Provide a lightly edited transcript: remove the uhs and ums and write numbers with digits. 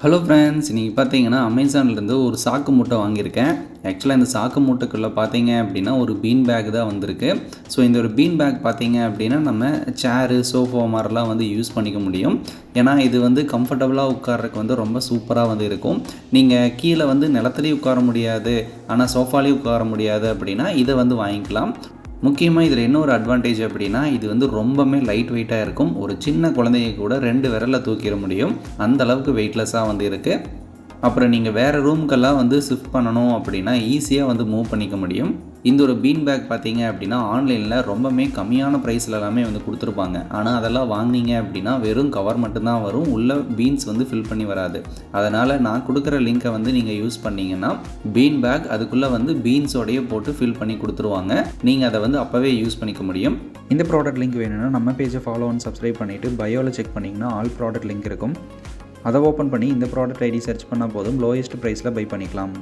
Hello friends, இன்றைக்கி பார்த்தீங்கன்னா அமேசான்லேருந்து ஒரு சாக்கு மூட்டை வாங்கியிருக்கேன். ஆக்சுவலாக இந்த சாக்கு மூட்டைக்குள்ளே பார்த்தீங்க அப்படின்னா ஒரு பீன் பேக் தான் வந்திருக்கு. ஸோ இந்த ஒரு பீன் பேக் பார்த்தீங்க அப்படின்னா நம்ம சேரு, சோஃபா மாதிரிலாம் வந்து யூஸ் பண்ணிக்க முடியும். ஏன்னா இது வந்து கம்ஃபர்டபுளாக உட்கார்றதுக்கு வந்து ரொம்ப சூப்பராக வந்து இருக்கும். நீங்கள் கீழே வந்து நிலத்துலேயும் உட்கார முடியாது, ஆனால் சோஃபாலேயும் உட்கார முடியாது அப்படின்னா இதை வந்து வாங்கிக்கலாம். முக்கியமாக இதில் என்ன ஒரு அட்வான்டேஜ் அப்படின்னா, இது வந்து ரொம்பவுமே லைட் வெயிட்டாக இருக்கும். ஒரு சின்ன குழந்தைங்க கூட 2 விரலில் தூக்கிட முடியும். அந்த அளவுக்கு வெயிட்லெஸ்ஸாக வந்து இருக்குது. அப்புறம் நீங்கள் வேறு ரூமுக்கெல்லாம் வந்து ஷிஃப்ட் பண்ணணும் அப்படின்னா ஈஸியாக வந்து மூவ் பண்ணிக்க முடியும். இந்த ஒரு பீன் பேக் பார்த்தீங்க அப்படின்னா ஆன்லைனில் ரொம்பவுமே கம்மியான ப்ரைஸில் எல்லாமே வந்து கொடுத்துருப்பாங்க. ஆனால் அதெல்லாம் வாங்கினீங்க அப்படின்னா வெறும் கவர் மட்டும்தான் வரும், உள்ள பீன்ஸ் வந்து ஃபில் பண்ணி வராது. அதனால் நான் கொடுக்குற லிங்க்கை வந்து நீங்கள் யூஸ் பண்ணிங்கன்னா பீன் பேக் அதுக்குள்ளே வந்து பீன்ஸோடையே போட்டு ஃபில் பண்ணி கொடுத்துருவாங்க. நீங்கள் அதை வந்து அப்போவே யூஸ் பண்ணிக்க முடியும். இந்த ப்ராடக்ட் லிங்க் வேணும்னா நம்ம பேஜை ஃபாலோ அண்ட் சப்ஸ்கிரைப் பண்ணிவிட்டு பயோவில் செக் பண்ணிங்கன்னா ஆல் ப்ராடக்ட் லிங்க் இருக்கும். அதை ஓப்பன் பண்ணி இந்த ப்ராடக்ட் ஐடி சர்ச் பண்ணால் போதும், லோயஸ்ட் ப்ரைஸில் பை பண்ணிக்கலாம்.